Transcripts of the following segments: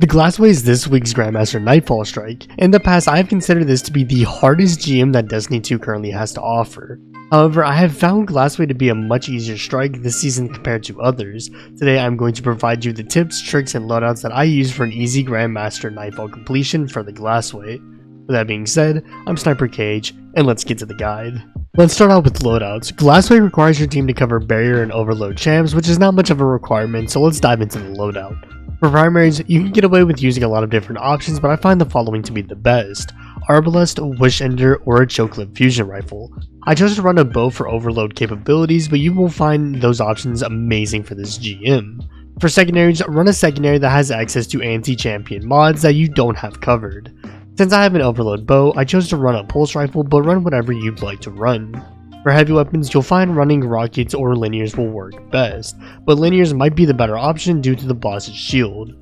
The Glassway is this week's Grandmaster Nightfall strike. In the past, I have considered this to be the hardest GM that Destiny 2 currently has to offer. However, I have found Glassway to be a much easier strike this season compared to others. Today, I'm going to provide you the tips, tricks, and loadouts that I use for an easy Grandmaster Nightfall completion for the Glassway. With that being said, I'm SniperKH, and let's get to the guide. Let's start out with loadouts. Glassway requires your team to cover barrier and overload champs, which is not much of a requirement, so let's dive into the loadout. For primaries, you can get away with using a lot of different options, but I find the following to be the best: Arbalest, Wish Ender, or a Chokeclip fusion rifle. I chose to run a bow for overload capabilities, but you will find those options amazing for this GM. For secondaries, run a secondary that has access to anti-champion mods that you don't have covered. Since I have an overload bow, I chose to run a pulse rifle, but run whatever you'd like to run. For heavy weapons, you'll find running rockets or linears will work best, but linears might be the better option due to the boss's shield.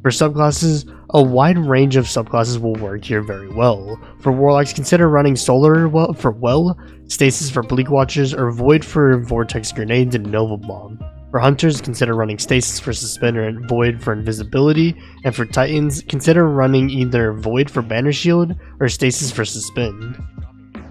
For subclasses, a wide range of subclasses will work here very well. For warlocks, consider running solar for well, stasis for bleak watchers, or void for vortex grenades and nova bomb. For hunters, consider running stasis for suspender and void for invisibility, and for titans, consider running either void for banner shield or stasis for suspend.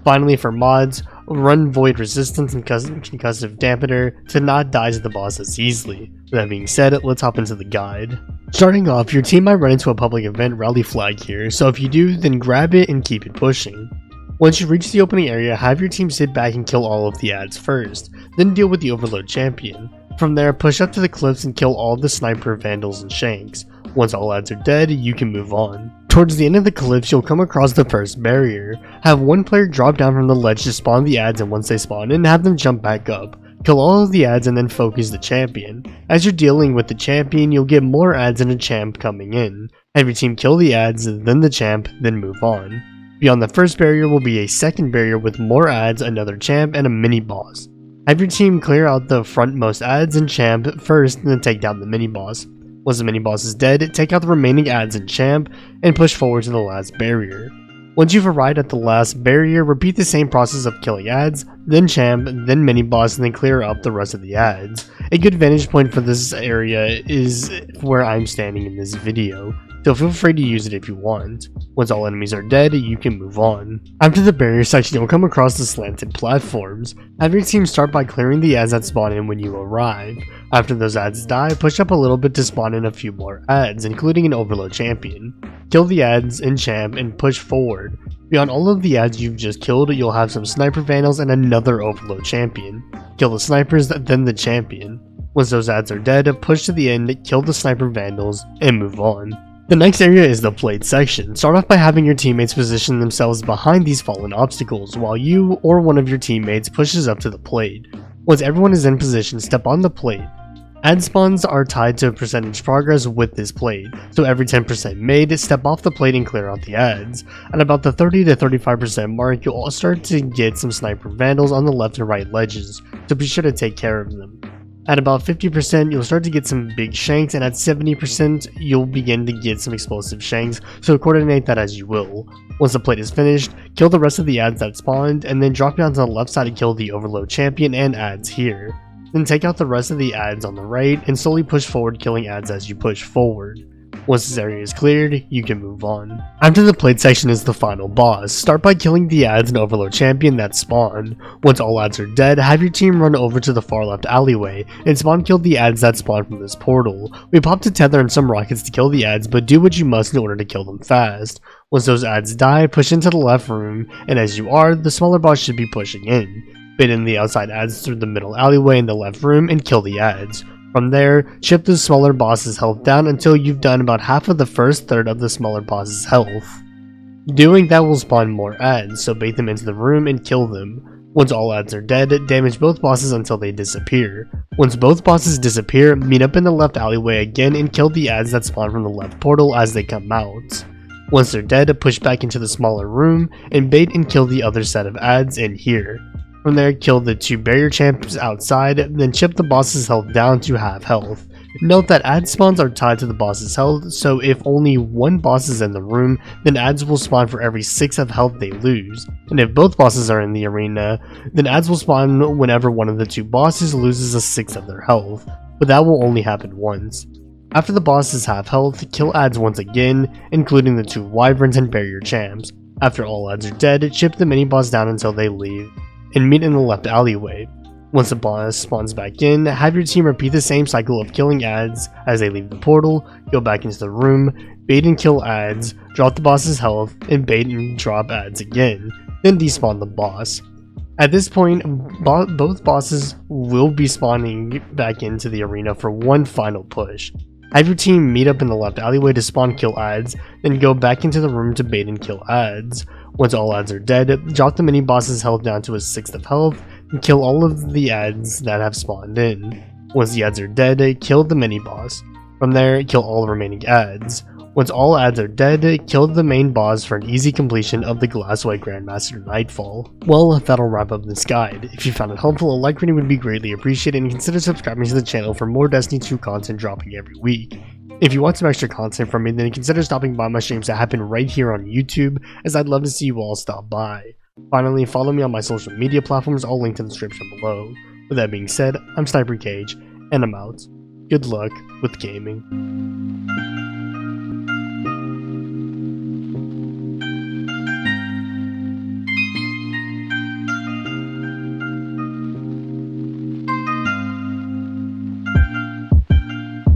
Finally, for mods, run void resistance and concussive dampener to not die to the boss as easily. With that being said, let's hop into the guide. Starting off, your team might run into a public event rally flag here, so if you do, then grab it and keep it pushing. Once you reach the opening area, have your team sit back and kill all of the ads first, then deal with the overload champion. From there, push up to the cliffs and kill all the sniper, vandals, and shanks. Once all ads are dead, you can move on. Towards the end of the cliffs, you'll come across the first barrier. Have one player drop down from the ledge to spawn the ads, and once they spawn in, have them jump back up. Kill all of the ads and then focus the champion. As you're dealing with the champion, you'll get more ads and a champ coming in. Have your team kill the ads, then the champ, then move on. Beyond the first barrier will be a second barrier with more ads, another champ, and a mini boss. Have your team clear out the frontmost ads and champ first, and then take down the mini boss. Once the mini boss is dead, take out the remaining ads and champ, and push forward to the last barrier. Once you've arrived at the last barrier, repeat the same process of killing ads, then champ, then mini boss, and then clear up the rest of the ads. A good vantage point for this area is where I'm standing in this video, so feel free to use it if you want. Once all enemies are dead, you can move on. After the barrier section, you'll come across the slanted platforms. Have your team start by clearing the ads that spawn in when you arrive. After those ads die, push up a little bit to spawn in a few more ads, including an overload champion. Kill the ads and champ and push forward. Beyond all of the ads you've just killed, you'll have some sniper vandals and another overload champion. Kill the snipers, then the champion. Once those ads are dead, push to the end, kill the sniper vandals, and move on. The next area is the plate section. Start off by having your teammates position themselves behind these fallen obstacles, while you or one of your teammates pushes up to the plate. Once everyone is in position, step on the plate. Ad spawns are tied to percentage progress with this plate, so every 10% made, step off the plate and clear out the ads. At about the 30 to 35% mark, you'll start to get some sniper vandals on the left and right ledges, so be sure to take care of them. At about 50%, you'll start to get some big shanks, and at 70%, you'll begin to get some explosive shanks, so coordinate that as you will. Once the plate is finished, kill the rest of the ads that spawned, and then drop down to the left side and kill the overload champion and ads here. Then take out the rest of the ads on the right, and slowly push forward, killing ads as you push forward. Once this area is cleared, you can move on. After the plate section is the final boss. Start by killing the ads and overload champion that spawn. Once all ads are dead, have your team run over to the far left alleyway and spawn kill the ads that spawn from this portal. We popped a tether and some rockets to kill the ads, but do what you must in order to kill them fast. Once those ads die, push into the left room, and as you are, the smaller boss should be pushing in. Bait in the outside ads through the middle alleyway in the left room and kill the ads. From there, chip the smaller boss's health down until you've done about half of the first third of the smaller boss's health. Doing that will spawn more ads, so bait them into the room and kill them. Once all ads are dead, damage both bosses until they disappear. Once both bosses disappear, meet up in the left alleyway again and kill the ads that spawn from the left portal as they come out. Once they're dead, push back into the smaller room and bait and kill the other set of ads in here. From there, kill the two barrier champs outside, then chip the boss's health down to half health. Note that ad spawns are tied to the boss's health, so if only one boss is in the room, then ads will spawn for every 6 of health they lose. And if both bosses are in the arena, then ads will spawn whenever one of the two bosses loses a 6 of their health, but that will only happen once. After the boss is half health, kill ads once again, including the 2 wyverns and barrier champs. After all ads are dead, chip the mini-boss down until they leave, and meet in the left alleyway. Once the boss spawns back in, have your team repeat the same cycle of killing ads as they leave the portal, go back into the room, bait and kill ads, drop the boss's health, and bait and drop ads again, then despawn the boss. At this point, both bosses will be spawning back into the arena for one final push. Have your team meet up in the left alleyway to spawn kill ads, then go back into the room to bait and kill ads. Once all ads are dead, drop the mini-boss's health down to a 6th of health, and kill all of the ads that have spawned in. Once the ads are dead, kill the mini-boss. From there, kill all the remaining ads. Once all ads are dead, kill the main boss for an easy completion of the Glassway Grandmaster Nightfall. Well, that'll wrap up this guide. If you found it helpful, a like rating would be greatly appreciated, and consider subscribing to the channel for more Destiny 2 content dropping every week. If you want some extra content from me, then consider stopping by my streams that happen right here on YouTube, as I'd love to see you all stop by. Finally, follow me on my social media platforms, all linked in the description below. With that being said, I'm SniperKH, and I'm out. Good luck with gaming.